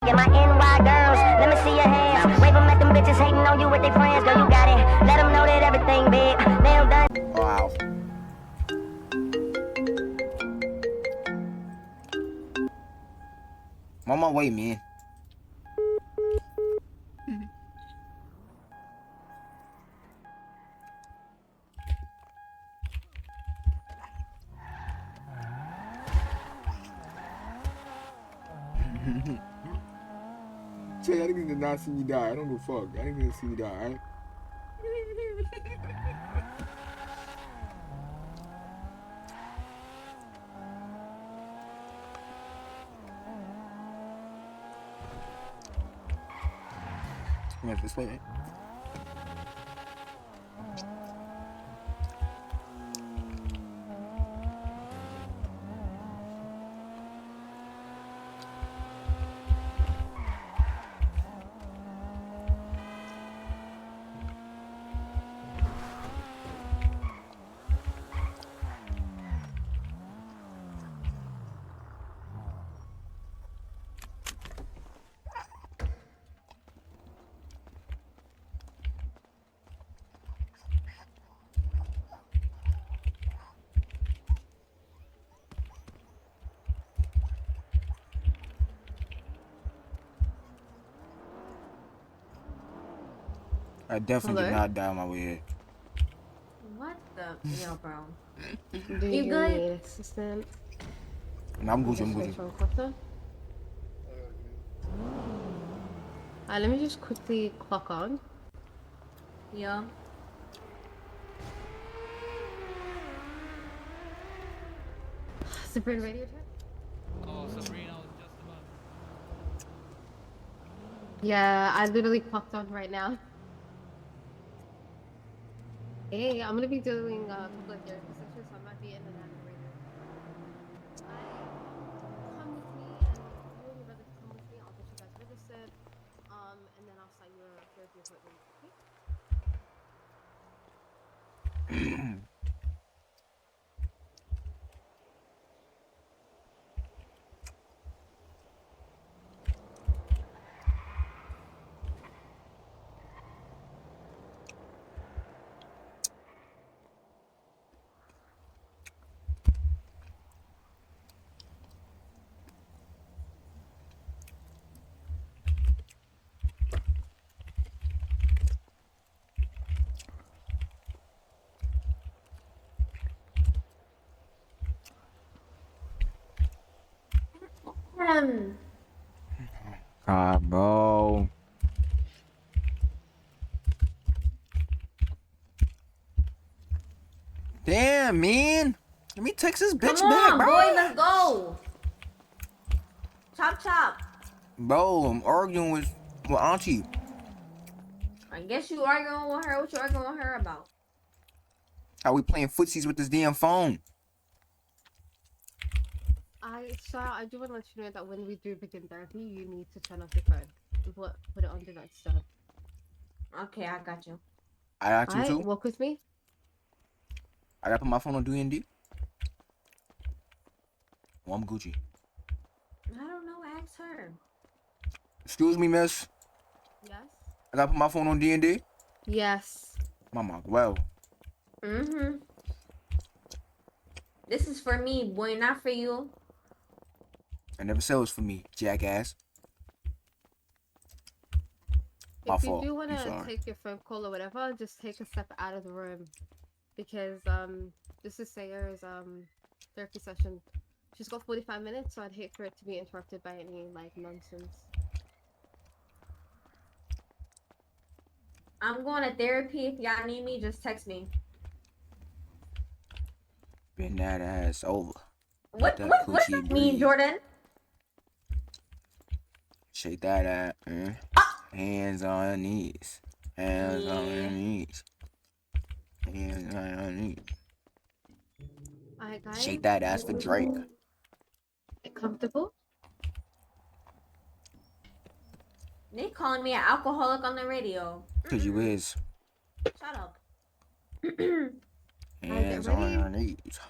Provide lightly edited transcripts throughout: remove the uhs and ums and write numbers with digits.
Get my NY girls, let me see your hands. Wave them at them bitches hating on you with their friends. Girl, you got it. Let them know that everything big. Nail done. Wow. I'm on my way, man. Jay, I didn't even not see me die. I don't give a fuck. I didn't even see me die, alright? Come here, this way, right? I definitely did not die on my way here. What the? Yo, bro. Do You good? need assistant? No, I'm Gucci, I'm Gucci. Let me just quickly clock on. Yeah. Sabrina, radio check? Oh, Sabrina was just about. Yeah, I literally clocked on right now. Hey, I'm gonna be doing a couple of therapy sessions, so I might be in and out of the radio. Come with me, and you and your brother come with me. I'll get you guys registered, and then I'll start your therapy appointment. Okay? Bro. Damn, man. Let me text this bitch Come back, on, bro. boy, let's go. Chop, chop. Bro, I'm arguing with Auntie. I guess you arguing with her. What you arguing with her about? How we playing footsies with this damn phone? I do want to let you know that when we do begin therapy, you need to turn off your phone. Put it on do not disturb. Okay, I got you. I got you too. Walk with me. I gotta put my phone on D&D. Oh, I'm Gucci. I don't know. Ask her. Excuse me, miss. Yes. I gotta put my phone on D&D. Yes. Mama, well. Mm-hmm. This is for me, boy, not for you. I never said it was for me, jackass. My If you fault. do want to take your phone call or whatever, just take a step out of the room, because this is Syir's therapy session. She's got 45 minutes, so I'd hate for it to be interrupted by any like nonsense. I'm going to therapy. If y'all need me, just text me. Bend that ass over. What does that mean, Jordan? Shake that ass. Hands on your knees. Hands on your knees. Hands on your knees. Alright, guys. Shake that ass for Drake. Comfortable? They calling me an alcoholic on the radio. Cause you is. Shut up. Hands on your knees.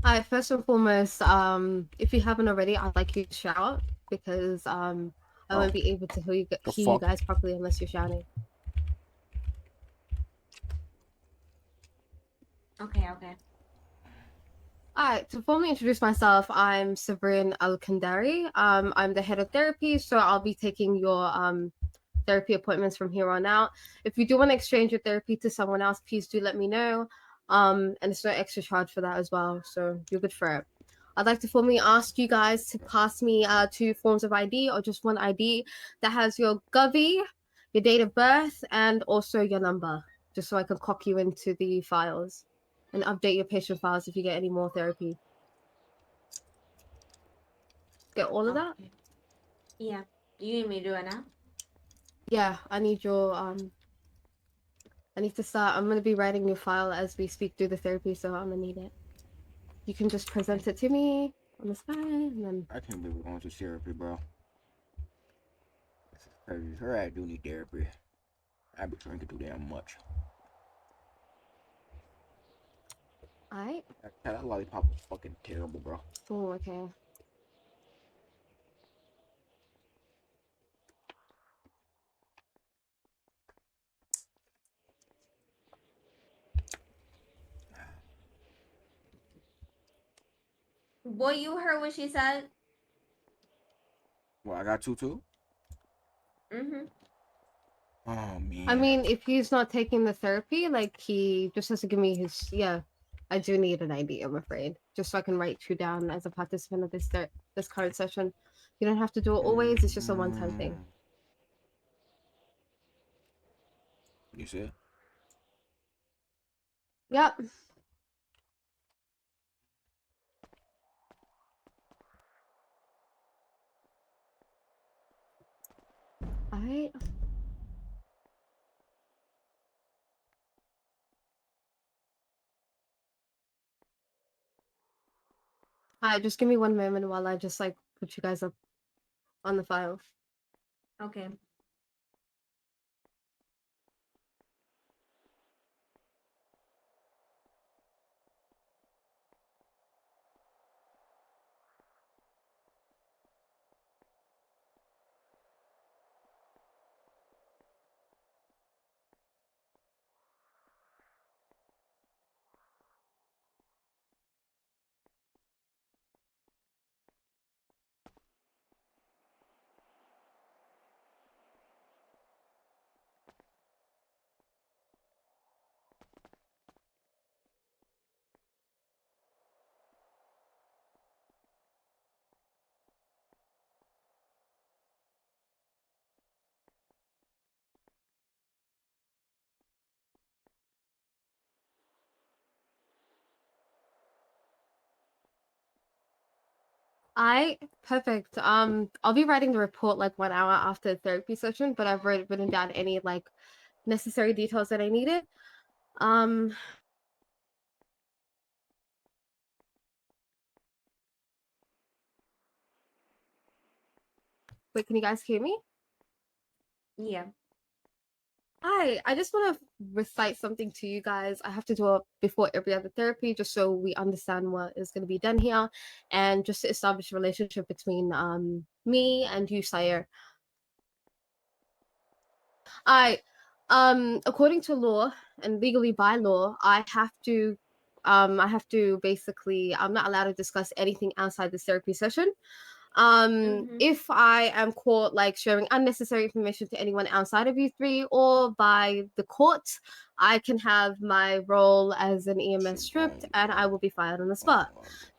Alright, first and foremost, if you haven't already, I'd like you to shout because I won't be able to hear you fuck? guys properly unless you're shouting. Okay. Alright, to formally introduce myself, I'm Sabrine Al-Kandari. I'm the head of therapy, so I'll be taking your therapy appointments from here on out. If you do want to exchange your therapy to someone else, please do let me know. And it's no extra charge for that as well, so you're good for it. I'd like to formally ask you guys to pass me 2 forms of ID or just one ID that has your Govy, your date of birth, and also your number, just so I can clock you into the files and update your patient files if you get any more therapy. Get all of that? Okay. Yeah. Do you need me to do it now? Yeah, I need your I need to start. I'm gonna be writing your file as we speak through the therapy, so I'm gonna need it. You can just present it to me on the side, and then I can't believe we're going to therapy, bro. This is crazy. Her ass do need therapy. I be drinking too damn much. alright. That lollipop was fucking terrible, bro. Oh, okay. Boy, you heard what she said? Well, I got two too. Mm-hmm. Oh man. I mean, if he's not taking the therapy, like he just has to give me his I do need an ID, I'm afraid, just so I can write you down as a participant of this current session. You don't have to do it always. It's just a one-time thing. You said? Yep. Alright. Alright, just give me one moment while I just like put you guys up on the file. Okay. Perfect. I'll be writing the report like 1 hour after the therapy session, but I've written down any like necessary details that I needed. Wait, can you guys hear me? Yeah. I just want to recite something to you guys. I have to do it before every other therapy just so we understand what is going to be done here and just to establish a relationship between me and you, Syair. I according to law and legally by law, I have to basically I'm not allowed to discuss anything outside the therapy session. If I am caught like sharing unnecessary information to anyone outside of you three or by the court, I can have my role as an EMS stripped and I will be fired on the spot.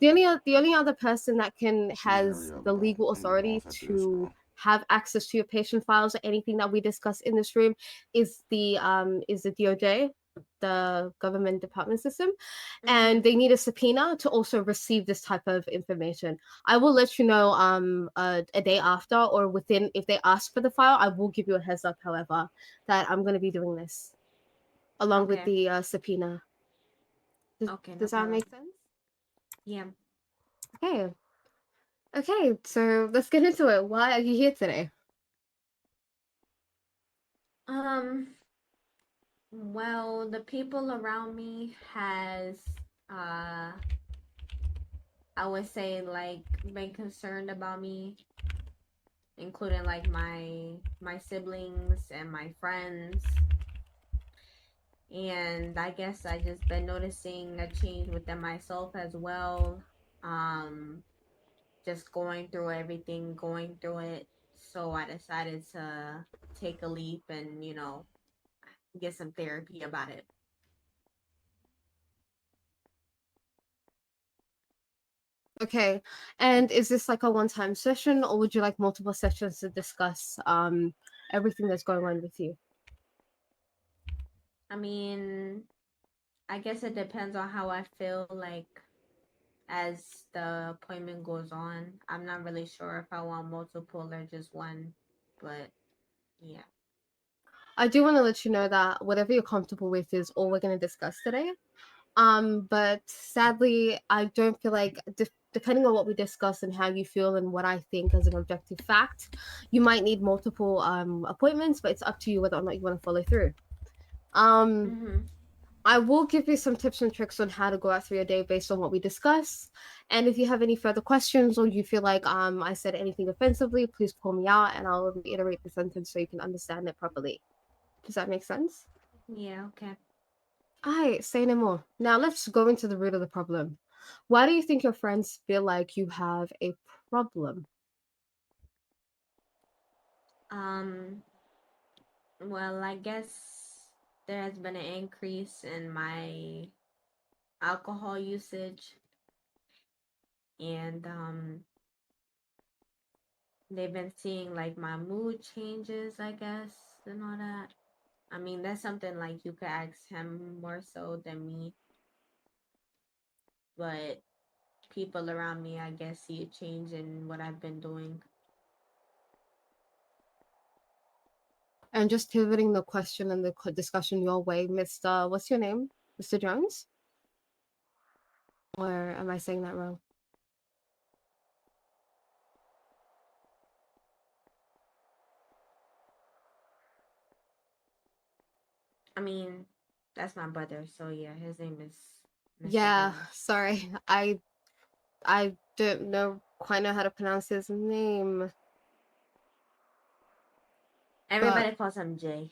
The only other person that can has the legal authority to have access to your patient files or anything that we discuss in this room is the DOJ, the government department system, and they need a subpoena to also receive this type of information. I will let you know a day after or within if they ask for the file. I will give you a heads up, however, that I'm going to be doing this along with Okay. the subpoena. Okay, no Does that problem. make sense? Yeah. Okay. Okay, so let's get into it. Why are you here today? Well, the people around me has uh I would say like been concerned about me, including like my siblings and my friends. And I guess I just been noticing a change within myself as well. Um, just going through everything, going through it. So I decided to take a leap and, get some therapy about it. Okay. And is this like a one-time session, or would you like multiple sessions to discuss everything that's going on with you? I mean, I guess it depends on how I feel like as the appointment goes on. I'm not really sure if I want multiple or just one, but yeah. I do want to let you know that whatever you're comfortable with is all we're going to discuss today. But sadly, I don't feel like depending on what we discuss and how you feel and what I think as an objective fact, you might need multiple appointments, but it's up to you whether or not you want to follow through. Um, Mm-hmm. I will give you some tips and tricks on how to go out through your day based on what we discuss. And if you have any further questions or you feel like I said anything offensively, please call me out and I'll reiterate the sentence so you can understand it properly. Does that make sense? Yeah, okay. I say no more. Now let's go into the root of the problem. Why do you think your friends feel like you have a problem? Um, well, I guess there has been an increase in my alcohol usage, and they've been seeing like my mood changes, I guess, and all that. I mean, that's something like you could ask him more so than me, but people around me, I guess, see a change in what I've been doing. And just pivoting the question and the discussion your way, Mr. What's your name? Mr. Jones? Or am I saying that wrong? I mean, that's my brother, so yeah, his name is Mr. Yeah, Jones. sorry. I don't know quite know how to pronounce his name. But Everybody calls him Jay.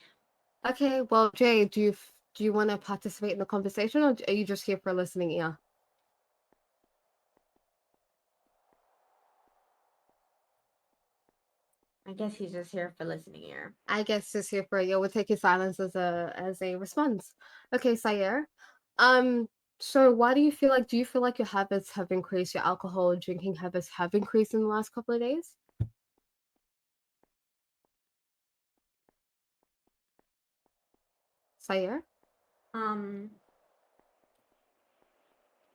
okay, well, Jay, do you want to participate in the conversation, or are you just here for a listening ear? I guess he's just here for listening here. I guess just here for you. We'll take your silence as a response. Okay, Syair. Um, so why do you feel like your habits have increased, your alcohol drinking habits have increased in the last couple of days? Syair? Um,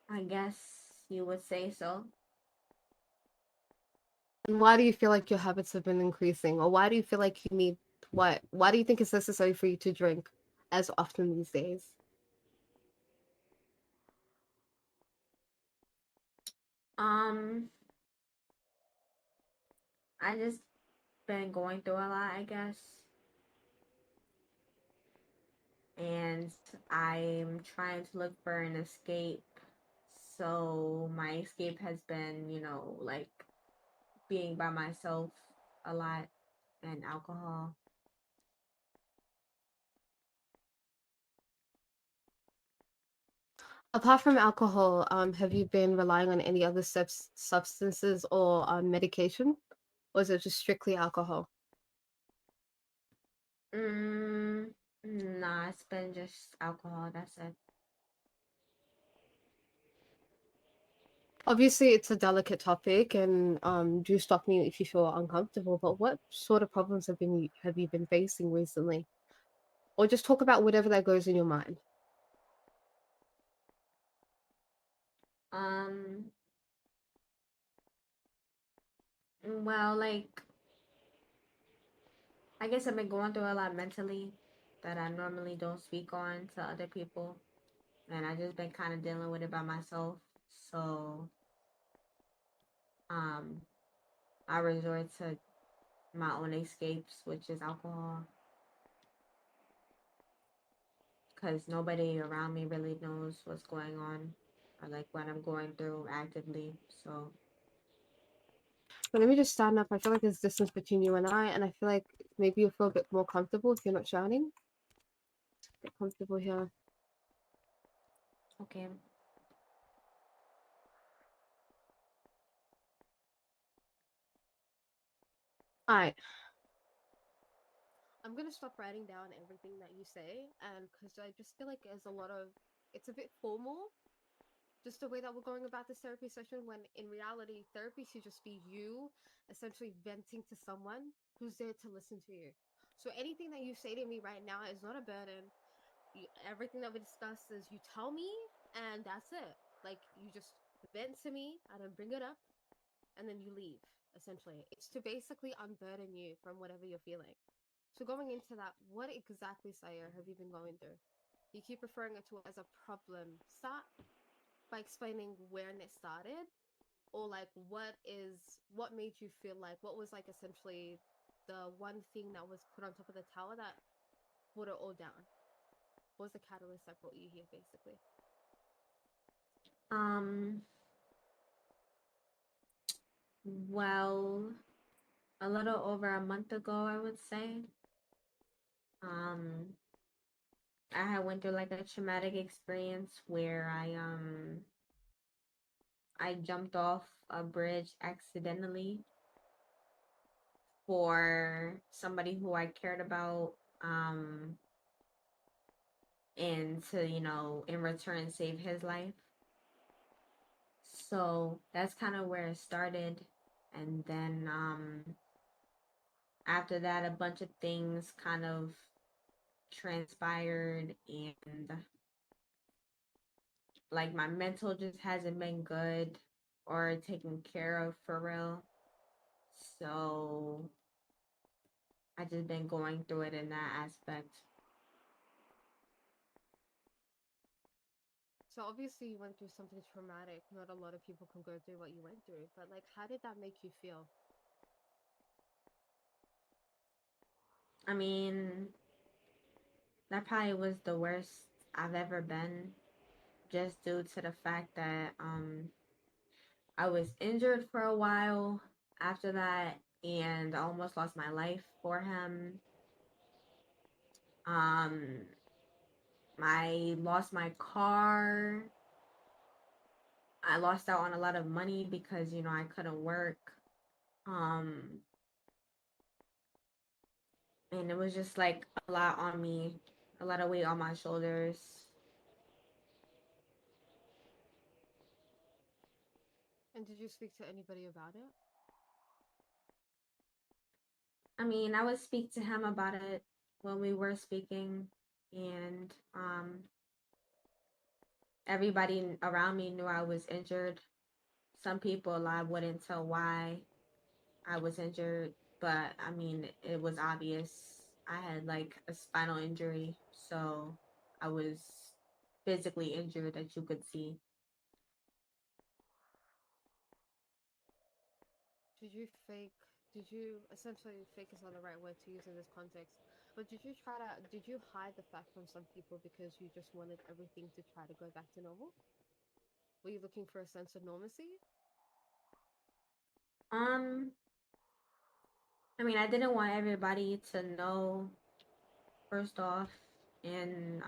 I guess you would say so. And why do you feel like your habits have been increasing? Or why do you feel like you need what? Why do you think it's necessary for you to drink as often these days? Um, I just been going through a lot, I guess. And I'm trying to look for an escape. So my escape has been, like being by myself a lot and alcohol. Apart from alcohol, have you been relying on any other substances or medication? Or is it just strictly alcohol? Mm, nah, it's been just alcohol. That's it. Obviously, it's a delicate topic, and do stop me if you feel uncomfortable. But what sort of problems have you been facing recently, or just talk about whatever that goes in your mind? Um, well, like I guess I've been going through a lot mentally that I normally don't speak on to other people, and I just been kind of dealing with it by myself. So, um, I resort to my own escapes, which is alcohol, because nobody around me really knows what's going on. or like what I'm going through actively. So But let me just stand up. I feel like there's distance between you and I feel like maybe you'll feel a bit more comfortable if you're not shouting. Get comfortable here. okay. Alright. I'm gonna stop writing down everything that you say, and because I just feel like there's a lot of, it's a bit formal, just the way that we're going about this therapy session, when in reality, therapy should just be you essentially venting to someone who's there to listen to you. So anything that you say to me right now is not a burden. Everything that we discuss is you tell me, and that's it. Like, you just vent to me, I don't bring it up, and then you leave, essentially. It's to basically unburden you from whatever you're feeling. So going into that, what exactly, Syair, have you been going through? You keep referring it to it as a problem. Start by explaining when it started, or like what made you feel like, what was like essentially the one thing that was put on top of the tower that brought it all down? What was the catalyst that brought you here, basically? Um, well, a little over a month ago, I would say. Um, I had went through like a traumatic experience where I jumped off a bridge accidentally for somebody who I cared about, and to, in return save his life. So that's kind of where it started. And then after that, a bunch of things kind of transpired, and like my mental just hasn't been good or taken care of for real. So I just been going through it in that aspect. So obviously you went through something traumatic. Not a lot of people can go through what you went through, but like, how did that make you feel? I mean, that probably was the worst I've ever been, just due to the fact that I was injured for a while after that, and I almost lost my life for him. Um, I lost my car. I lost out on a lot of money because, I couldn't work. Um, and it was just like a lot on me, a lot of weight on my shoulders. And did you speak to anybody about it? I mean, I would speak to him about it when we were speaking, and everybody around me knew I was injured. Some people I wouldn't tell why I was injured, but I mean, it was obvious. I had like a spinal injury, so I was physically injured that you could see. Did you fake, did you, essentially, fake is not the right word to use in this context, but did you hide the fact from some people because you just wanted everything to try to go back to normal? Were you looking for a sense of normalcy? Um, I mean, I didn't want everybody to know, first off, and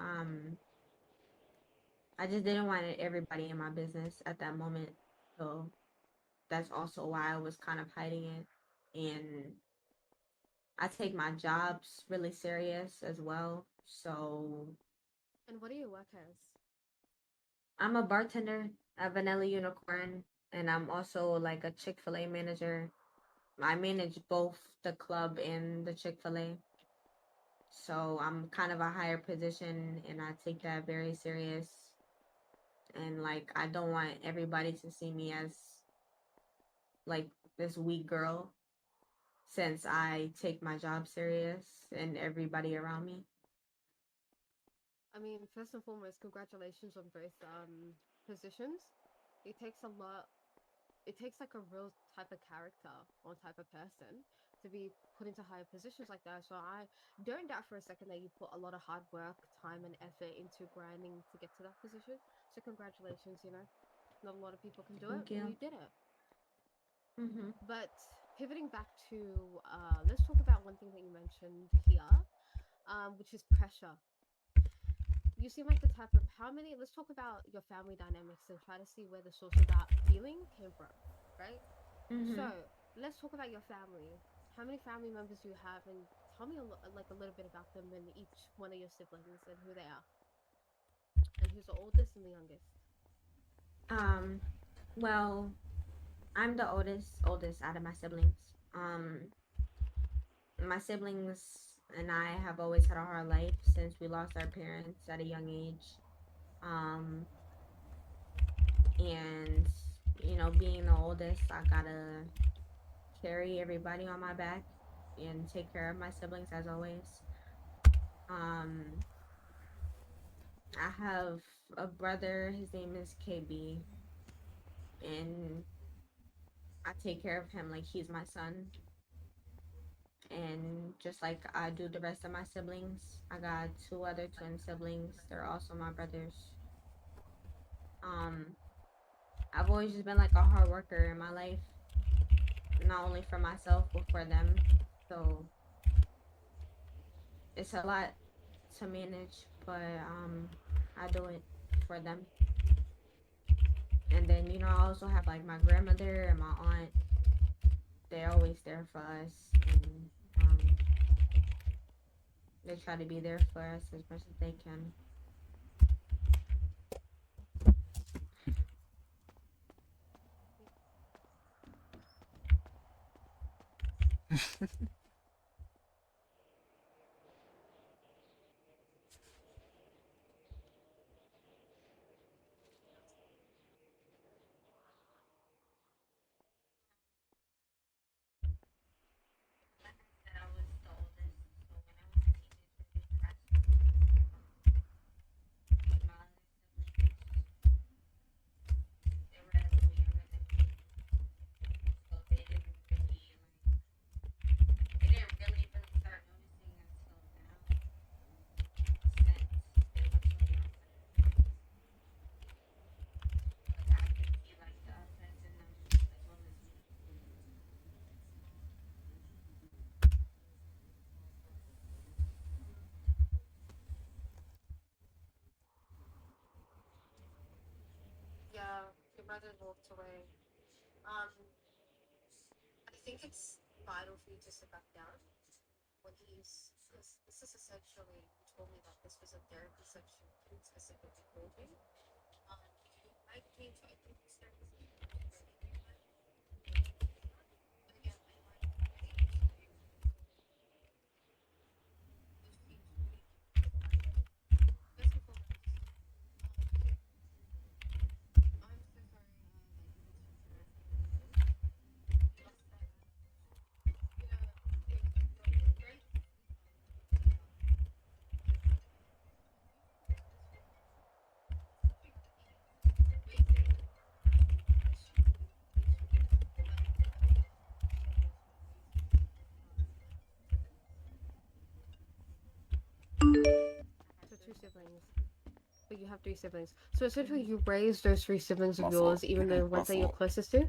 I just didn't want everybody in my business at that moment. So that's also why I was kind of hiding it. And I take my jobs really serious as well. So And what do you work as? I'm a bartender at Vanilla Unicorn, and I'm also like a Chick-fil-A manager. I manage both the club and the Chick-fil-A. So I'm kind of a higher position, and I take that very serious. And like, I don't want everybody to see me as like this weak girl, since I take my job serious and everybody around me. I mean, first and foremost, congratulations on both positions. It takes a lot. It takes like a real type of character or type of person to be put into higher positions like that. So I don't doubt for a second that you put a lot of hard work, time, and effort into grinding to get to that position. So congratulations, you know. Not a lot of people can do Thank it, and you. you did it. Mm-hmm. But pivoting back to, let's talk about one thing that you mentioned here, which is pressure. You seem like the type of how many? Let's talk about your family dynamics and try to see where the source of that feeling came from, right? So Mm-hmm. let's talk about your family. How many family members do you have, and tell me like a little bit about them and each one of your siblings and who they are, and who's the oldest and the youngest. Um, well, I'm the oldest out of my siblings. My siblings and I have always had a hard life since we lost our parents at a young age. Um, and being the oldest, I gotta carry everybody on my back and take care of my siblings as always. Um, I have a brother. His name is KB, and I take care of him like he's my son. And just like I do the rest of my siblings, I got two other twin siblings. They're also my brothers. Um, I've always just been like a hard worker in my life, not only for myself but for them. So it's a lot to manage, but I do it for them. And then I also have like my grandmother and my aunt. They're always there for us, and they try to be there for us as much as they can. Like I said, I was the oldest, so when I was a teenager, they tried to with my other siblings. They were a little younger than me, so they didn't really start noticing until now, since they were so younger. But I could see like the effect in them as well as me. Yeah, your brother walked away. Um, I think it's vital for you to sit back down when because this is essentially, you told me that this was a therapy session he specifically told you. I came to, I think this therapy session was really good. But again, I know I don't think it's very those things really first and foremost, I'm so sorry that you lost your parents at a young age. You lost that, you know, the very easily find out so two siblings. But you have three siblings. So essentially you raised those three siblings of My fault. yours, even the My ones that you're fault. closest to?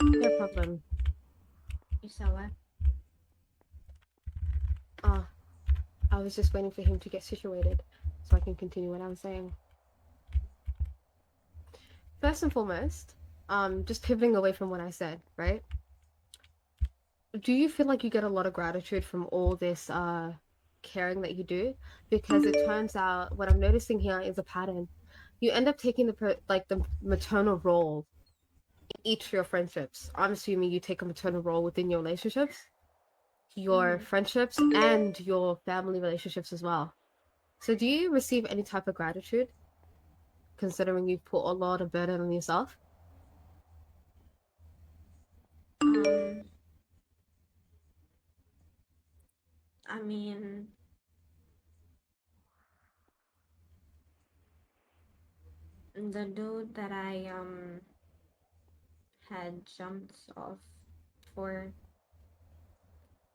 No problem. You saw what? Ah, I was just waiting for him to get situated so I can continue what I was saying. First and foremost, just pivoting away from what I said, right? Do you feel like you get a lot of gratitude from all this caring that you do? Because it turns out what I'm noticing here is a pattern. You end up taking the maternal role in each of your friendships. I'm assuming you take a maternal role within your relationships, your Mm-hmm. friendships, and your family relationships as well. So do you receive any type of gratitude considering you've put a lot of burden on yourself? Um, I mean, the dude that I had jumped off for,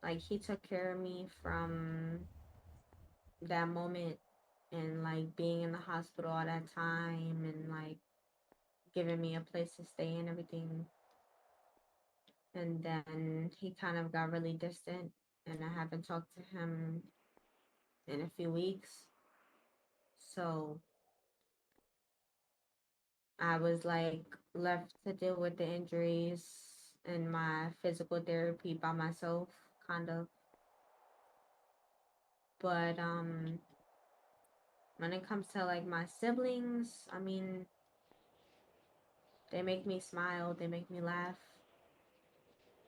like he took care of me from that moment and like being in the hospital all that time and like giving me a place to stay and everything. And then he kind of got really distant, and I haven't talked to him in a few weeks. So I was like left to deal with the injuries and my physical therapy by myself, kind of. But when it comes to like my siblings, I mean, they make me smile, they make me laugh,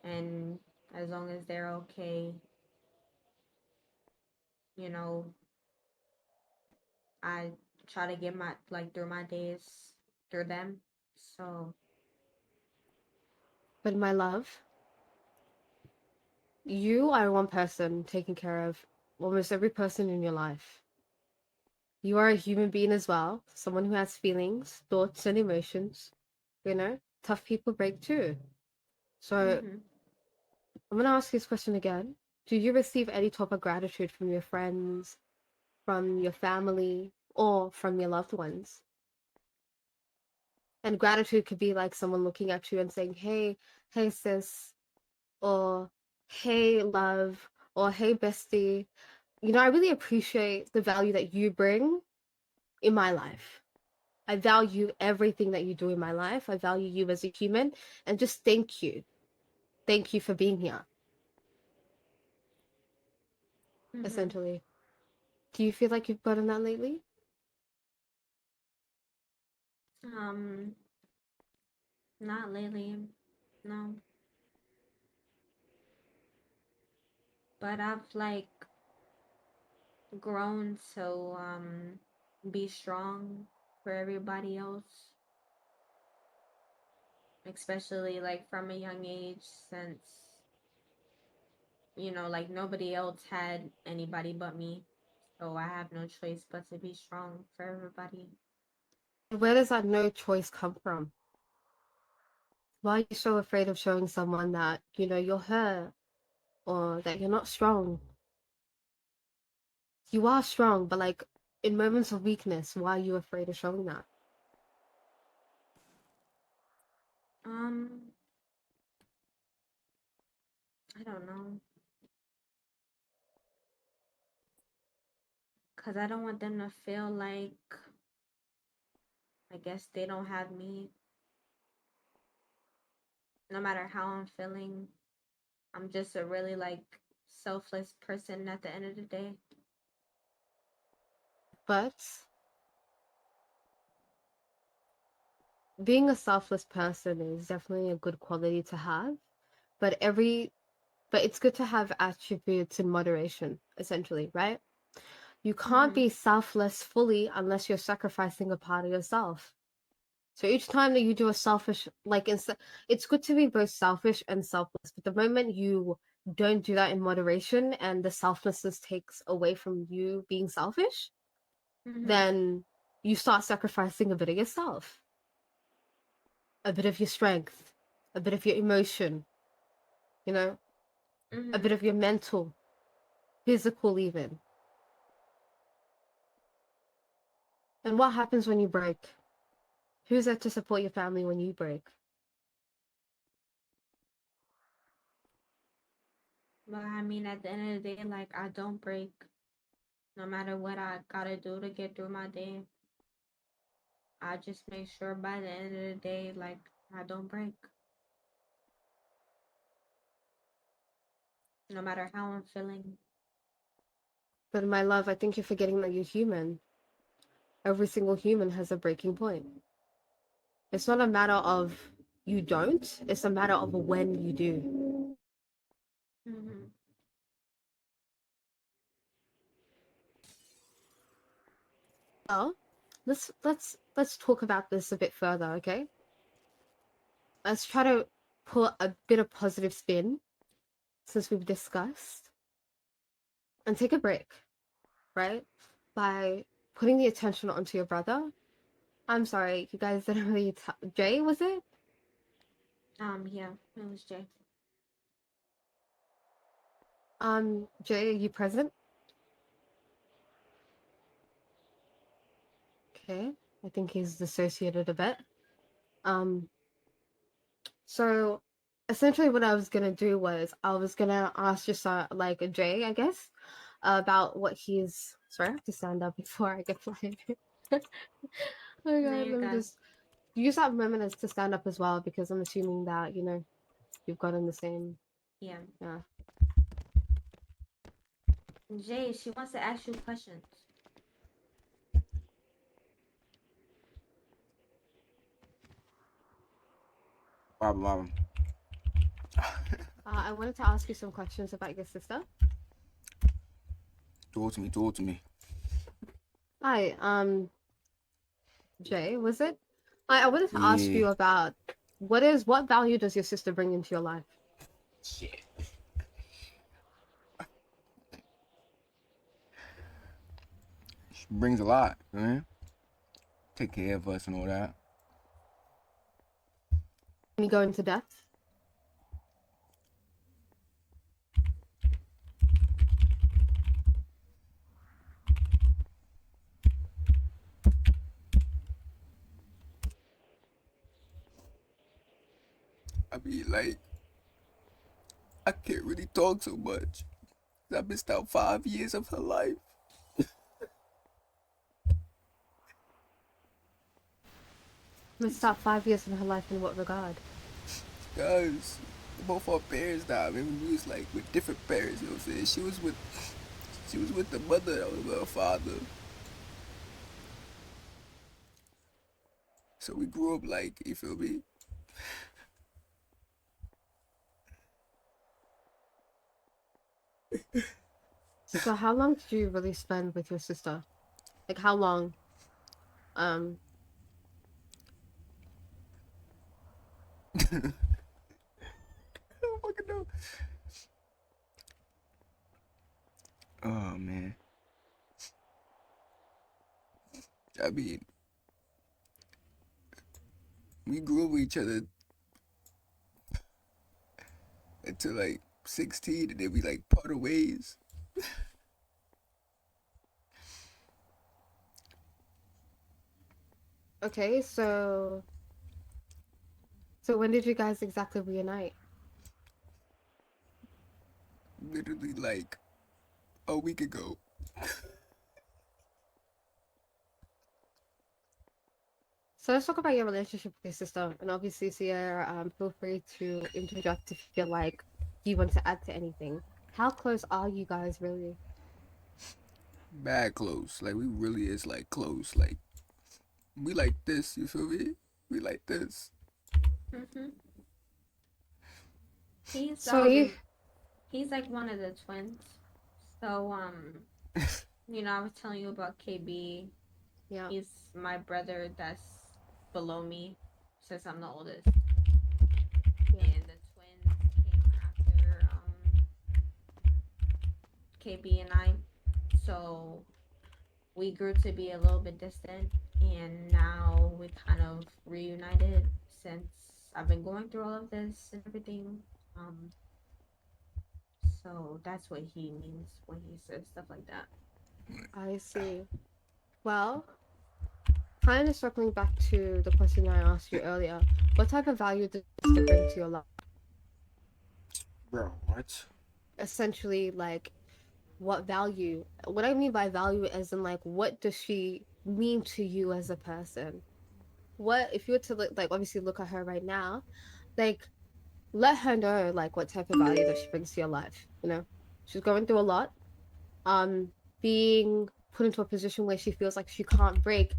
and as long as they're okay, you know, I try to get my like through my days through them. So, But my love, you are one person taking care of almost every person in your life. You are a human being as well, someone who has feelings, thoughts, and emotions. You know, tough people break too. So mhm. I'm gonna ask you this question again. Do you receive any type of gratitude from your friends, from your family, or from your loved ones? And gratitude could be like someone looking at you and saying, hey sis, or hey love, or hey bestie. You know, I really appreciate the value that you bring in my life. I value everything that you do in my life. I value you as a human, and just thank you. Thank you for being here, Mhm. essentially. Do you feel like you've gotten that lately? Um, not lately. No. But I've like grown to be strong for everybody else, especially like from a young age, since like nobody else had anybody but me, so I have no choice but to be strong for everybody. Where does that no choice come from? Why are you so afraid of showing someone that, you're hurt or that you're not strong? You are strong, but like in moments of weakness, why are you afraid of showing that? um I don't know, because I don't want them to feel like, I guess, they don't have me. No matter how I'm feeling, I'm just a really like selfless person at the end of the day. But being a selfless person is definitely a good quality to have. But but it's good to have attributes in moderation, essentially, right? You can't Mhm. be selfless fully unless you're sacrificing a part of yourself. So each time that you do a selfish, like it's good to be both selfish and selfless. But the moment you don't do that in moderation and the selflessness takes away from you being selfish, Mhm. then you start sacrificing a bit of yourself, a bit of your strength, a bit of your emotion, you know, a bit Mhm. of your mental, physical, even. And what happens when you break? Who's there to support your family when you break? But I mean, at the end of the day, like, I don't break. No matter what I gotta do to get through my day, I just make sure by the end of the day, like, I don't break. No matter how I'm feeling. But my love, I think you're forgetting that you're human. Every single human has a breaking point. It's not a matter of you don't, it's a matter of when you do. Mhm. Well, let's talk about this a bit further, okay? Let's try to put a bit of positive spin since we've discussed and take a break, right? By putting the attention onto your brother. I'm sorry, you guys didn't really Jay, was it? Yeah, it was Jay. Jay, are you present? Okay. I think he's dissociated a bit. Um, so essentially what I was gonna do was I was gonna ask just like Jay, I guess, about what he's sorry, I have to stand up before I get flying. Oh my No, god, you're let me good. just use that moment as to stand up as well because I'm assuming that, you've gotten the same Yeah. yeah. Jay, she wants to ask you questions. Problem. I wanted to ask you some questions about your sister. Talk to me. Hi, Jay, was it? I wanted to ask Yeah. you about what value does your sister bring into your life? Shit. She brings a lot, man. Take care of us and all that. Can you go into depth? I mean, like, I can't really talk so much. I missed out 5 years of her life. Missed out 5 years of her life in what regard? Cause both our parents died. Maybe we was like with different parents, you know what I'm saying? She was with the mother that was with her father. So we grew up like, you feel me? So how long did you really spend with your sister? Like how long? Um, I don't fucking know. Oh man. I mean, we grew up with each other until like 16 and then we like parted ways. okay, so when did you guys exactly reunite? Literally like a week ago. So let's talk about your relationship with your sister, and obviously, Sierra, feel free to interject if you feel like you want to add to anything. How close are you guys really? Bad close. Like we really is like close. Like we like this, you feel me? We like this. Mm-hmm. He's So you, he's like one of the twins. So I was telling you about KB. yeah, He's my brother that's below me since I'm the oldest. yeah. And the twins came after KB and I. So we grew to be a little bit distant, and now we kind of reunited since I've been going through all of this and everything. Um, so that's what he means when he says stuff like that. I see. Well, kind of circling back to the question I asked you earlier, what type of value does it bring to your life? Bro, what? Essentially, like, what value? What I mean by value is in like, what does she mean to you as a person? What if you were to look, like obviously look at her right now, like let her know like what type of value that she brings to your life. She's going through a lot. Being put into a position where she feels like she can't break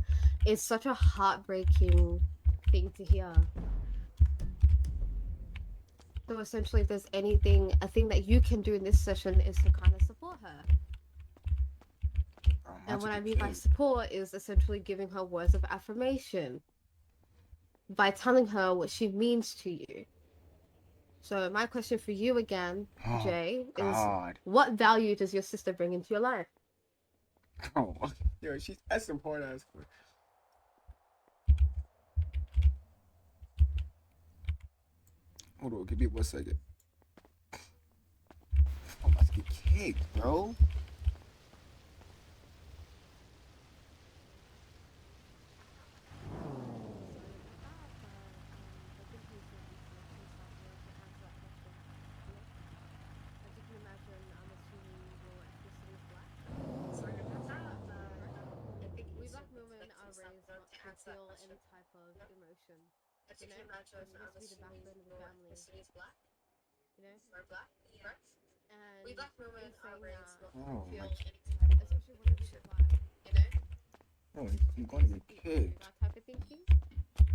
is such a heartbreaking thing to hear. So essentially, if there's a thing that you can do in this session is to kind of support her. And what I mean by support is essentially giving her words of affirmation by telling her what she means to you. So my question for you again, Jay, is God. what value does your sister bring into your life? Oh, yo, that's some hard ass. Hold on, give me 1 second. I'm about to get kicked, bro. feel any type of emotion. You know, you're supposed to be the backbone of the family. You know, and in saying that, Oh, my especially whenever you're black, Oh, I'm going to to get do kicked. that type of thinking,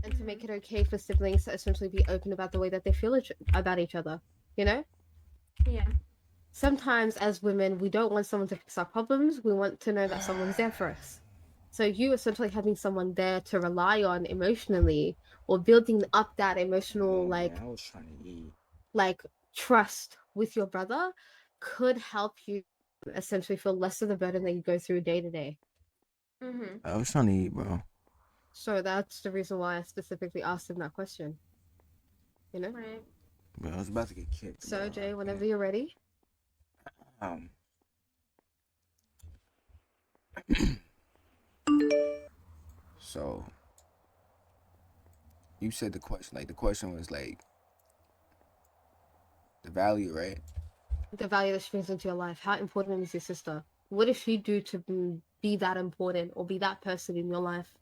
and to make it okay for siblings to essentially be open about the way that they feel about each other. You know, Yeah. sometimes as women, we don't want someone to fix our problems. We want to know that someone's there for us. So you essentially having someone there to rely on emotionally, or building up that emotional Oh, man, I was trying to eat. like trust with your brother could help you essentially feel less of the burden that you go through day to day. Mm-hmm. I was trying to eat, bro. So that's the reason why I specifically asked him that question. You know? Right. But I was about to get kicked. So bro. Jay, whenever you're ready. Um. So you said the question, like the question was like the value, right? The value that she brings into your life. How important is your sister? What does she do to be that important or be that person in your life?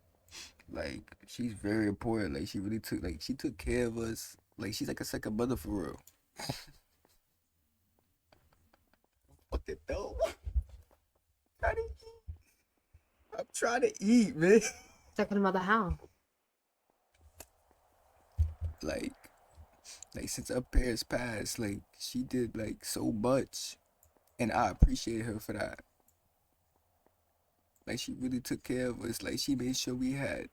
Like she's very important. Like she really took care of us. Like she's like a second mother for real. Fucking dope. I'm trying to eat, man. Second mother, how? Like since our parents passed, like she did like so much, and I appreciate her for that. Like she really took care of us. Like she made sure we had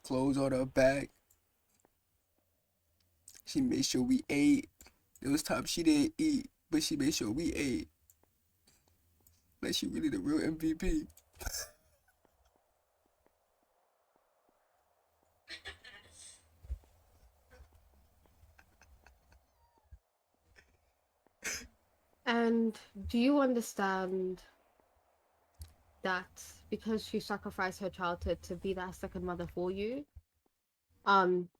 clothes on our back. She made sure we ate. There was times she didn't eat, but she made sure we ate. Like she really the real MVP. And do you understand that because she sacrificed her childhood to be that second mother for you,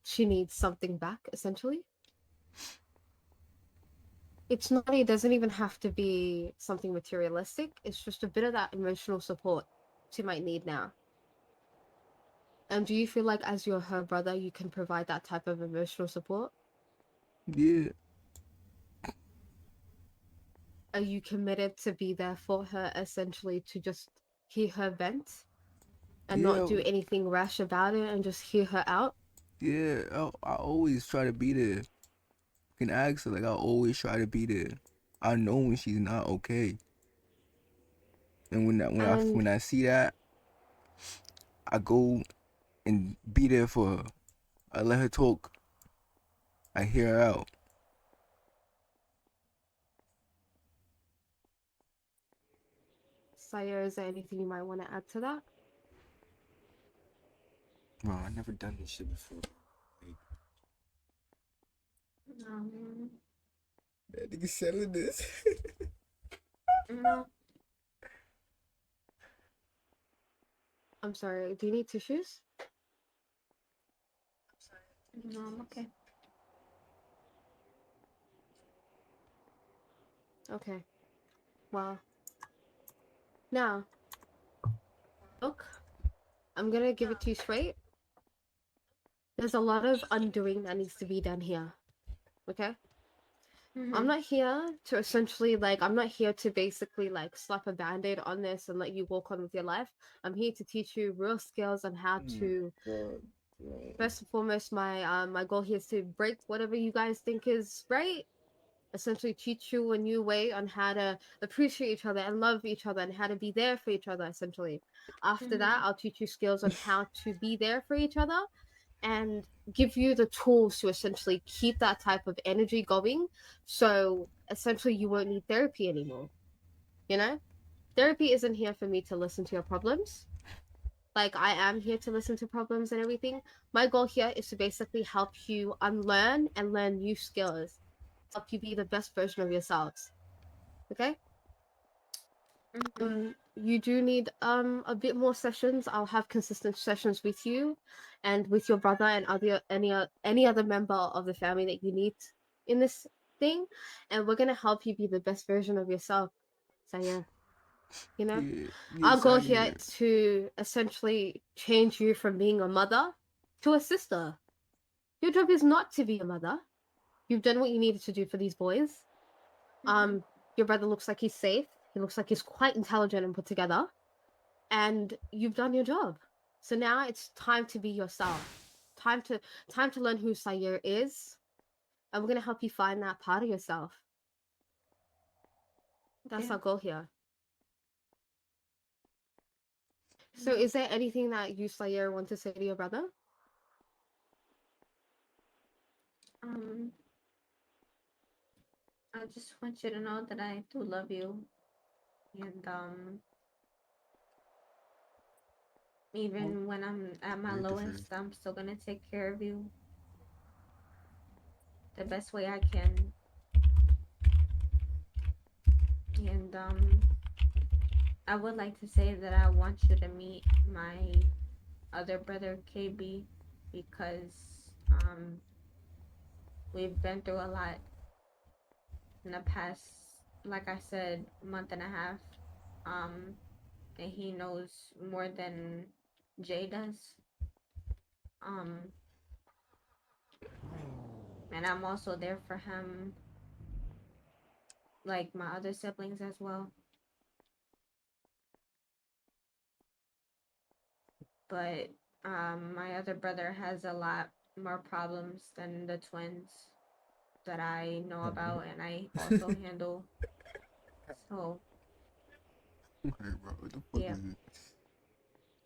she needs something back, essentially? It doesn't even have to be something materialistic. It's just a bit of that emotional support she might need now. And do you feel like as you're her brother, you can provide that type of emotional support? Yeah. Are you committed to be there for her, essentially to just hear her vent and not Yeah. do anything rash about it and just hear her out? Yeah. I always try to be there. You can ask her, like I always try to be there. I know when she's not okay. And And when I see that, I go and be there for her. I let her talk. I hear her out. Syair, is there anything you might want to add to that? Bro, I never done this shit before. Like, that nigga selling this. No. I'm sorry, do you need tissues? No, I'm okay. Okay. Well, now, look, I'm gonna give it to you straight. There's a lot of undoing that needs to be done here. Okay? Mm-hmm. I'm not here to essentially I'm not here to basically slap a band-aid on this and let you walk on with your life. I'm here to teach you real skills on how to first and foremost my goal here is to break whatever you guys think is right. Essentially teach you a new way on how to appreciate each other and love each other and how to be there for each other essentially. After that, I'll teach you skills on how to be there for each other and give you the tools to essentially keep that type of energy going, so essentially you won't need therapy anymore. You know, therapy isn't here for me to listen to your problems. Like, I am here to listen to problems and everything. My goal here is to basically help you unlearn and learn new skills, help you be the best version of yourselves. Okay? You do need a bit more sessions. I'll have consistent sessions with you and with your brother and any other member of the family that you need in this thing, and we're gonna help you be the best version of yourself. So yeah. You know, Yeah, our goal exactly. here is to essentially change you from being a mother to a sister. Your job is not to be a mother. You've done what you needed to do for these boys. Your brother looks like he's safe. He looks like he's quite intelligent and put together. And you've done your job. So now it's time to be yourself. Time to learn who Syair is. And we're gonna help you find that part of yourself. That's Yeah. our goal here. So is there anything that you, Syair, want to say to your brother? Um, I just want you to know that I do love you, and even when I'm at my Very different. lowest, I'm still gonna take care of you the best way I can. And I would like to say that I want you to meet my other brother KB, because we've been through a lot in the past, like I said, month and a half. And he knows more than Jay does. Um, and I'm also there for him, like my other siblings as well. But my other brother has a lot more problems than the twins that I know about and I also handle. So Alright, bro. What the fuck yeah. is it?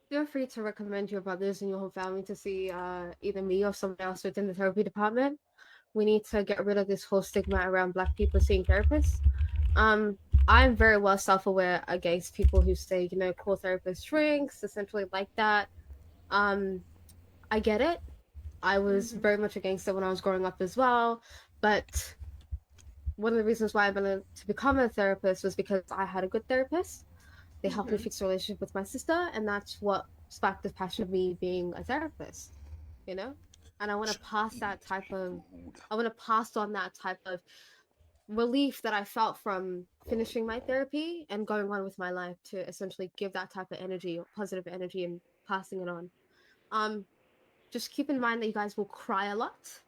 Feel free to recommend your brothers and your whole family to see either me or someone else within the therapy department. We need to get rid of this whole stigma around Black people seeing therapists. Um, I'm very well self-aware against people who say, you know, call therapists shrinks, essentially like that. I get it. I was very much against it when I was growing up as well. But one of the reasons why I wanted to become a therapist was because I had a good therapist. They helped me fix a relationship with my sister, and that's what sparked the passion of me being a therapist, you know? And I want to pass that type of, I want to pass on that type of relief that I felt from finishing my therapy and going on with my life to essentially give that type of energy or positive energy and passing it on. Um, just keep in mind that you guys will cry a lot.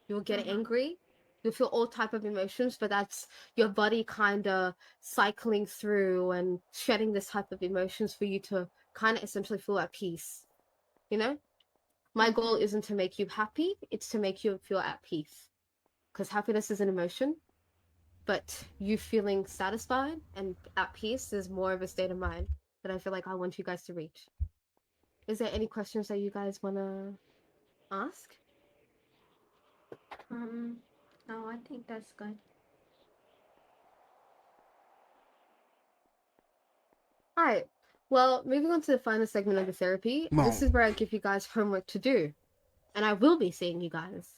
You'll get angry. You'll feel all type of emotions, but that's your body kind of cycling through and shedding this type of emotions for you to kind of essentially feel at peace. You know, my goal isn't to make you happy; it's to make you feel at peace. Because happiness is an emotion, but you feeling satisfied and at peace is more of a state of mind that I feel like I want you guys to reach. Is there any questions that you guys want to ask? No, I think that's good. All right. Well, moving on to the final segment of the therapy, this is where I give you guys homework to do. And I will be seeing you guys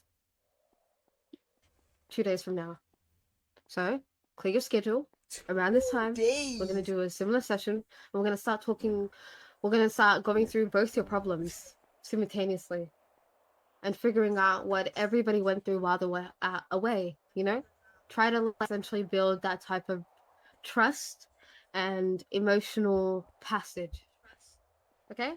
2 days from now. So, clear your schedule. Around this time, we're going to do a similar session. And we're going to start talking, we're going to start going through both your problems simultaneously and figuring out what everybody went through while they were away, you know? Try to essentially build that type of trust and emotional passage. Okay?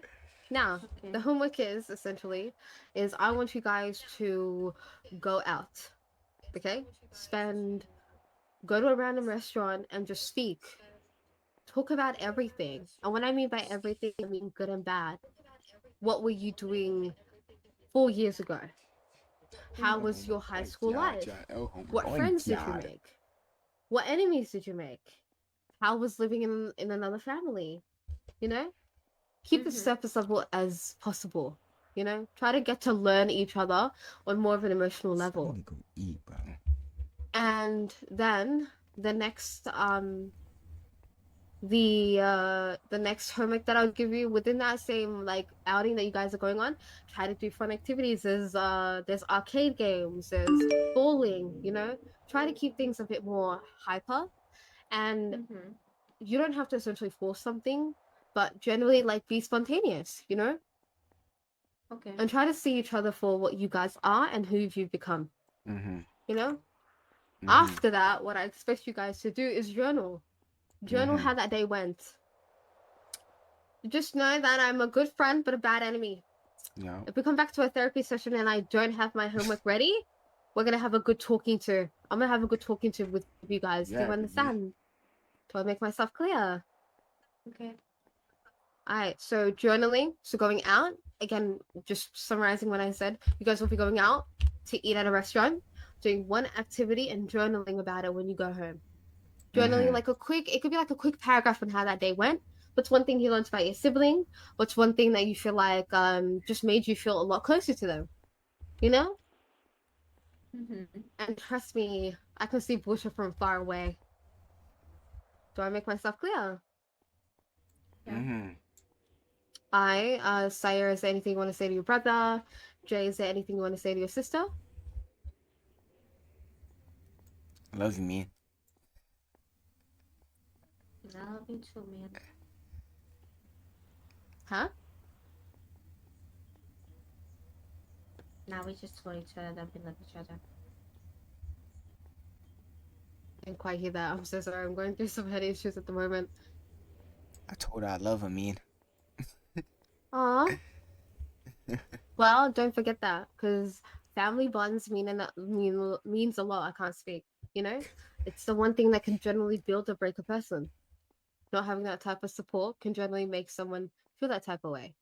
Now, Okay. the homework is essentially is I want you guys to go out. Okay? Go to a random restaurant and just speak. Talk about everything. And when I mean by everything, I mean good and bad. What were you doing 4 years ago? How was your high school life? What friends did you make? What enemies did you make? How was living in another family? You know? Keep it surface level as possible. You know? Try to get to learn each other on more of an emotional level. Go eat, bro. And then the next the next homework that I'll give you within that same like outing that you guys are going on, try to do fun activities. There's arcade games, there's bowling, you know. Try to keep things a bit more hyper, and you don't have to essentially force something, but generally like be spontaneous, you know. Okay. And try to see each other for what you guys are and who you've become. You know. After that, what I expect you guys to do is journal. Journal Mhm. how that day went. Just know that I'm a good friend but a bad enemy. Yeah. If we come back to a therapy session and I don't have my homework ready, we're gonna have a good talking to. I'm gonna have a good talking to with you guys. Do you Yeah. understand? Do I make myself clear? Okay. Alright, so journaling, so going out, again, just summarizing what I said, you guys will be going out to eat at a restaurant, doing one activity and journaling about it when you go home. Journaling Mhm. like it could be like a quick paragraph on how that day went. What's one thing you learned about your sibling? What's one thing that you feel like just made you feel a lot closer to them? You know? Mm-hmm. And trust me, I can see bullshit from far away. Do I make myself clear? Yeah. Mhm. Syair, is there anything you want to say to your brother? Jay, is there anything you want to say to your sister? I love you, man. I love you too, man. Huh? Now we just told each other that we love each other. Didn't quite hear that. I'm so sorry. I'm going through some head issues at the moment. I told her I love her, man. Aw. Well, don't forget that, because family bonds means a lot. I can't speak. You know, it's the one thing that can generally build or break a person. Not having that type of support can generally make someone feel that type of way.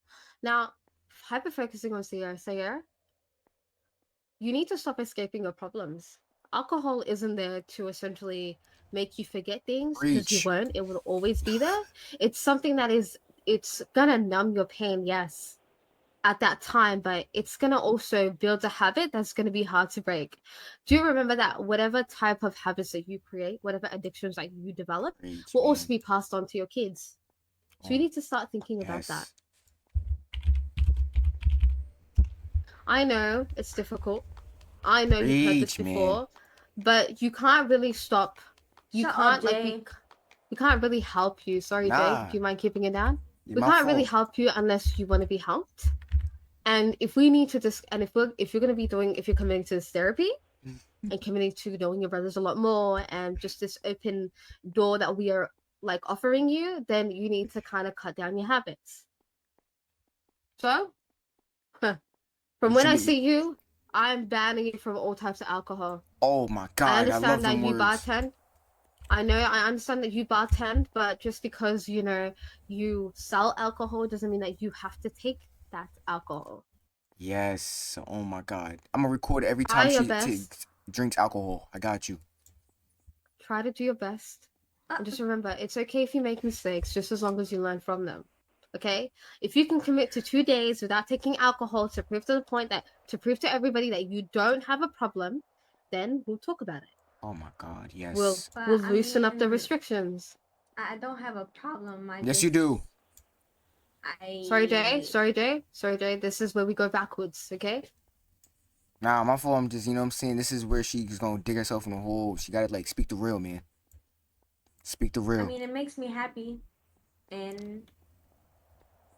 Now, hyper focusing on Sierra, you need to stop escaping your problems. Alcohol isn't there to essentially make you forget things because you Preach. won't. It will always be there. It's something that it's gonna numb your pain, yes, at that time, but it's gonna also build a habit that's gonna be hard to break. Do you remember that whatever type of habits that you create, whatever addictions that you develop, Preach, will also man. be passed on to your kids? So you Oh, need to start thinking about that. yes. I know it's difficult. I know you've heard this Preach, man. before, but you can't really stop. You Shut up, can't like Jay. we can't really help you. Sorry, Jay. Nah. Do you mind keeping it down? It's We my can't really fault. help you unless you want to be helped. And if we need to just and if you're gonna be doing if you're committing to this therapy and committing to knowing your brothers a lot more and just this open door that we are like offering you, then you need to kind of cut down your habits. So, from You when should I be. see you, I'm banning you from all types of alcohol. Oh my I God, I love understand that them you words. bartend. I understand that you bartend, but just because you sell alcohol doesn't mean that you have to take that alcohol. Yes. Oh my God. I'm gonna record every Try time your she best. drinks alcohol. I got you. Try to do your best. And just remember, it's okay if you make mistakes, just as long as you learn from them. Okay? If you can commit to 2 days without taking alcohol to prove to everybody that you don't have a problem, then we'll talk about it. Oh my God. We'll Yes. But we'll I loosen up the mean, restrictions. I don't have a problem. Yes, you do. Sorry, Jay. I Sorry, Jay. Sorry, Jay. This is where we go backwards, okay? Nah, my fault. I'm just, you know what I'm saying? This is where she's gonna dig herself in a hole. She gotta, like, speak the real, man. Speak the I real. mean, it makes me happy, and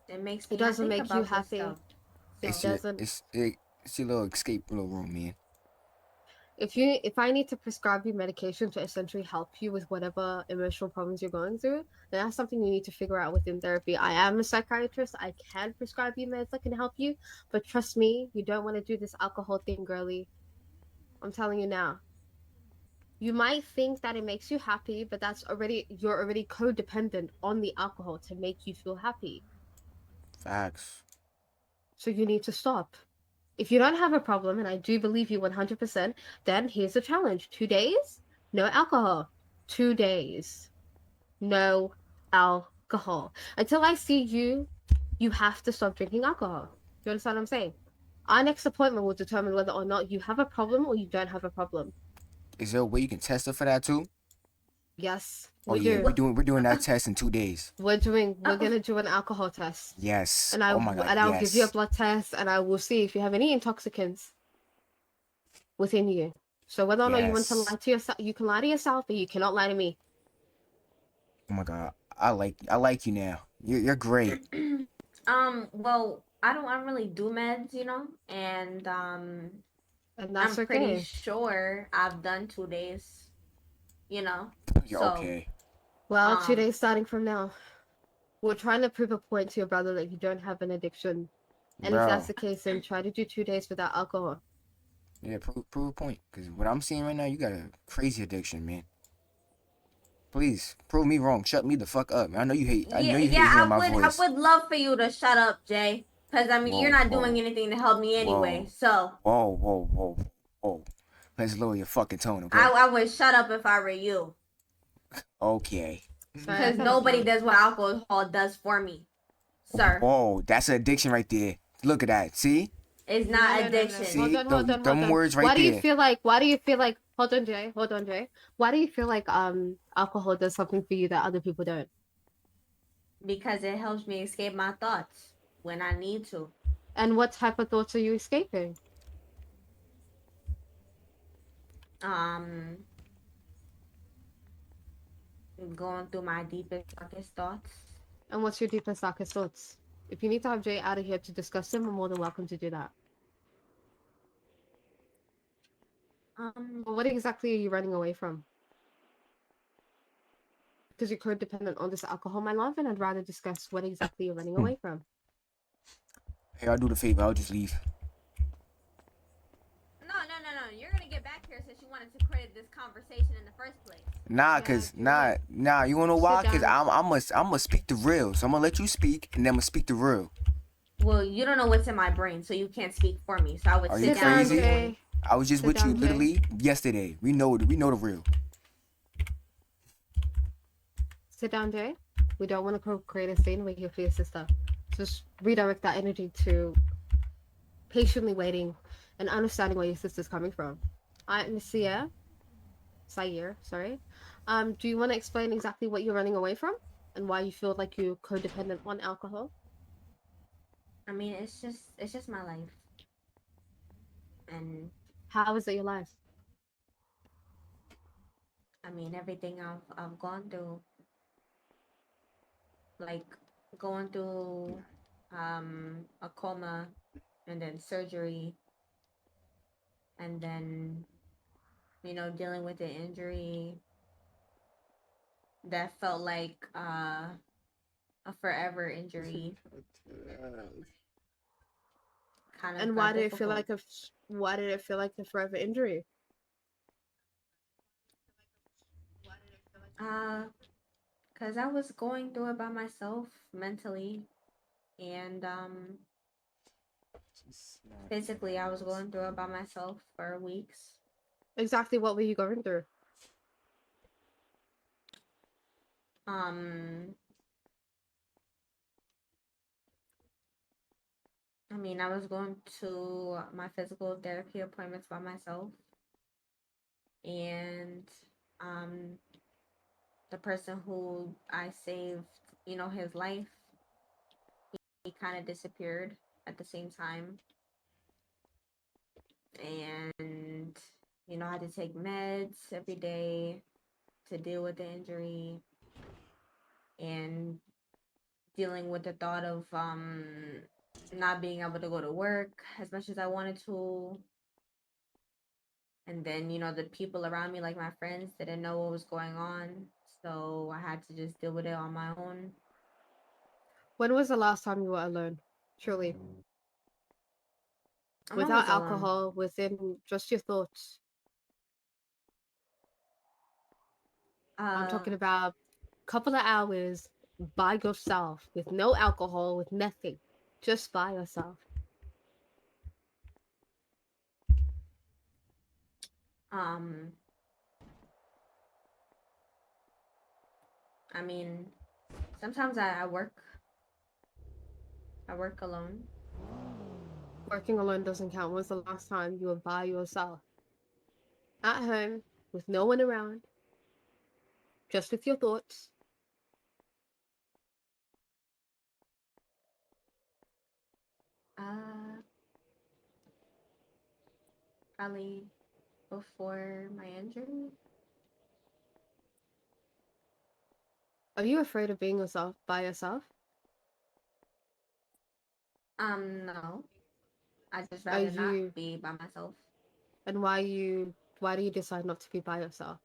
it makes It me not doesn't think make you about this happy. stuff. It So doesn't. It's your little escape little room, man. If I need to prescribe you medication to essentially help you with whatever emotional problems you're going through, then that's something you need to figure out within therapy. I am a psychiatrist. I can prescribe you meds that can help you, but trust me, you don't want to do this alcohol thing, girly. I'm telling you now. You might think that it makes you happy, but you're already codependent on the alcohol to make you feel happy. Facts. So you need to stop. If you don't have a problem, and I do believe you 100%, then here's the challenge: 2 days, no alcohol. 2 days, no alcohol. Until I see you, you have to stop drinking alcohol. You understand what I'm saying? Our next appointment will determine whether or not you have a problem or you don't have a problem. Is there a way you can test her for that too? Yes, Oh we yeah, do. we're doing that test in 2 days. We're gonna do an alcohol test. Yes. And Oh my God. I'll give you a Yes. blood test and I will see if you have any intoxicants within you. So whether or not you want to Yes. lie to yourself, you can lie to yourself, but you cannot lie to me. Oh my God. I like you now. You're great. well, I don't really do meds, and And I'm that's pretty okay. sure I've done 2 days, You're so okay. Well, 2 days Um, starting from now. We're trying to prove a point to your brother that you don't have an addiction. And if that's Bro. the case, then try to do 2 days without alcohol. Yeah, prove a point. Cause what I'm seeing right now, you got a crazy addiction, man. Please prove me wrong. Shut me the fuck up. I know you hate. I know you hate hearing my I voice. would love for you to shut up, Jay. Because, I mean, you're Whoa, not doing whoa, anything to help me anyway. whoa, So, whoa. Let's lower your fucking tone, I, okay? I would shut up if I were you. Okay. Sorry, I Because thought it nobody was does what alcohol does for me, sir. Whoa, that's an addiction right there. Look at that. See? It's No, not no, no, no. addiction. See? Hold Them on. words right there. Why do you feel like, hold on, Jay. Why do you feel like, alcohol does something for you that other people don't? Because it helps me escape my thoughts when I need to. And what type of thoughts are you escaping? Um, Going through my deepest, darkest thoughts. And what's your deepest, darkest thoughts? If you need to have Jay out of here to discuss them, I'm more than welcome to do that. But what exactly are you running away from? Because you're codependent on this alcohol, my love, and I'd rather discuss what exactly you're running away from. Here, I'll do the favor. I'll just leave. No. You're gonna get back here since you wanted to credit this conversation in the first place. Nah, Yeah, cause you know nah. You wanna know Sit why? Cause down. I'm gonna speak the real. So I'm gonna let you speak, and then I'm gonna speak the real. Well, you don't know what's in my brain, so you can't speak for me. So I would Are sit you Sit down down, crazy? before Jay. you. I was just Sit with you down, Jay. literally yesterday. We know the real. Sit down, Jay. We don't want to create a scene. We're here for your sister. Just redirect that energy to patiently waiting and understanding where your sister's coming from. Miss Syair, sorry. Do you want to explain exactly what you're running away from and why you feel like you're codependent on alcohol? I mean, it's just my life, and How is it your life? I mean everything I've gone through, like going through a coma, and then surgery, and then dealing with the injury that felt like a forever injury. Kind of And got difficult. why did it feel like a forever injury? Uh, Cause I was going through it by myself mentally, and physically I was going through it by myself for weeks. Exactly what were you going through? Um, I mean, I was going to my physical therapy appointments by myself, and um, the person who I saved, his life, he kind of disappeared at the same time, and I had to take meds every day to deal with the injury and dealing with the thought of not being able to go to work as much as I wanted to. And then, the people around me, like my friends, didn't know what was going on. So I had to just deal with it on my own. When was the last time you were alone? Truly. I'm Without always alone. alcohol, within just your thoughts. I'm Uh, talking about a couple of hours by yourself with no alcohol, with nothing. Just by yourself. um, I mean, sometimes I work. I work alone. Working alone doesn't count. When was the last time you were by yourself? At home, with no one around, just with your thoughts. Uh, Probably before my injury. Are you afraid of being yourself by yourself? No. I just Are rather not you be by myself. and why do you decide not to be by yourself?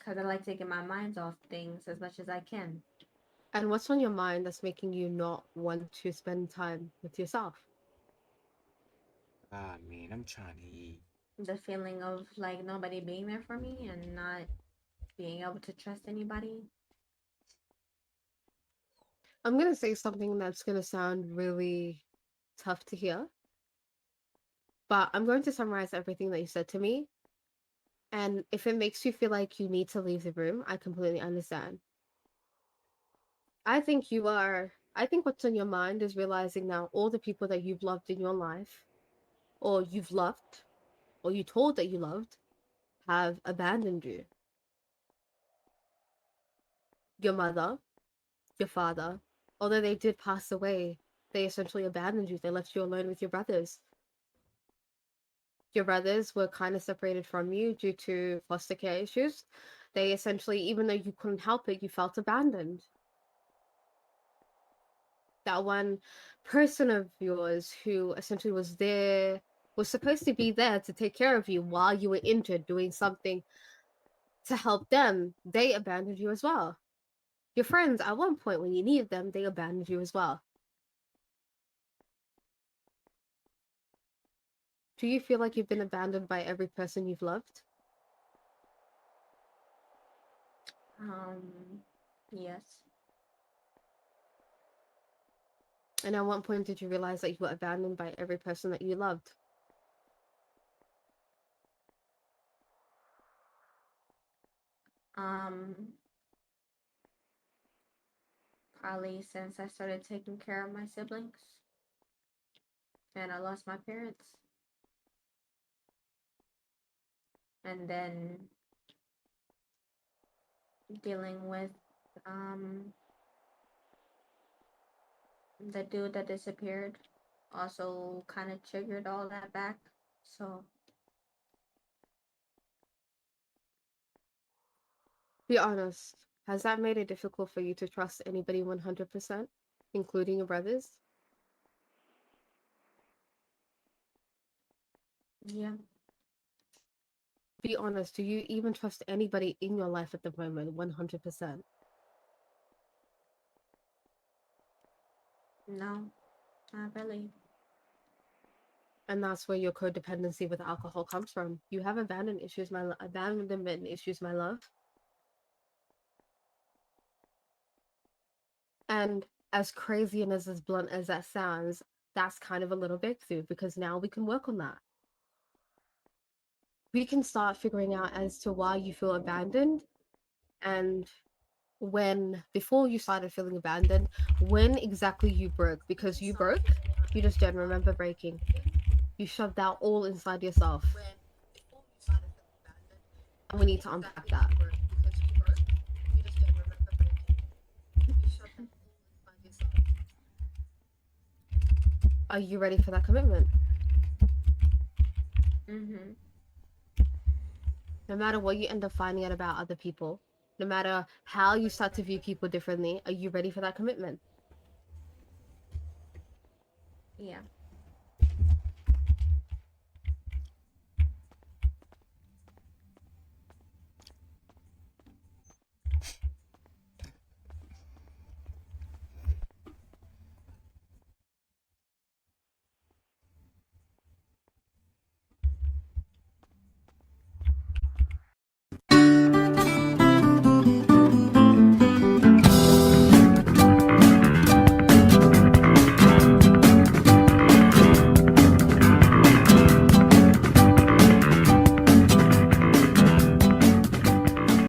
because I like taking my mind off things as much as I can. And what's on your mind that's making you not want to spend time with yourself? Ah, man, I'm trying to eat. The feeling of like nobody being there for me and not being able to trust anybody. I'm gonna say something that's gonna sound really tough to hear, but I'm going to summarize everything that you said to me. And if it makes you feel like you need to leave the room, I completely understand. I think what's on your mind is realizing now all the people that you've loved in your life, or you've loved, or you told that you loved, have abandoned you. Your mother, your father, although they did pass away, they essentially abandoned you. They left you alone with your brothers. Your brothers were kind of separated from you due to foster care issues. They essentially, even though you couldn't help it, you felt abandoned. That one person of yours who essentially was supposed to be there to take care of you while you were injured, doing something to help them, they abandoned you as well. Your friends, at one point when you needed them, they abandoned you as well. Do you feel like you've been abandoned by every person you've loved? Yes. And at what point did you realize that you were abandoned by every person that you loved? Um, Probably since I started taking care of my siblings and I lost my parents. And then dealing with the dude that disappeared also kind of triggered all that back. So, Be honest. Has that made it difficult for you to trust anybody 100%, including your brothers? yeah. Be honest. Do you even trust anybody in your life at the moment 100%? No, not really. And that's where your codependency with alcohol comes from. You have abandonment issues, my love. And as crazy and as blunt as that sounds, that's kind of a little breakthrough because now we can work on that. We can start figuring out as to why you feel abandoned and when, before you started feeling abandoned, when exactly you broke. Because you broke, you just don't remember breaking. You shoved that all inside yourself. And we need to unpack that. Are you ready for that commitment? Mm-hmm. No matter what you end up finding out about other people, no matter how you start to view people differently, are you ready for that commitment? Yeah.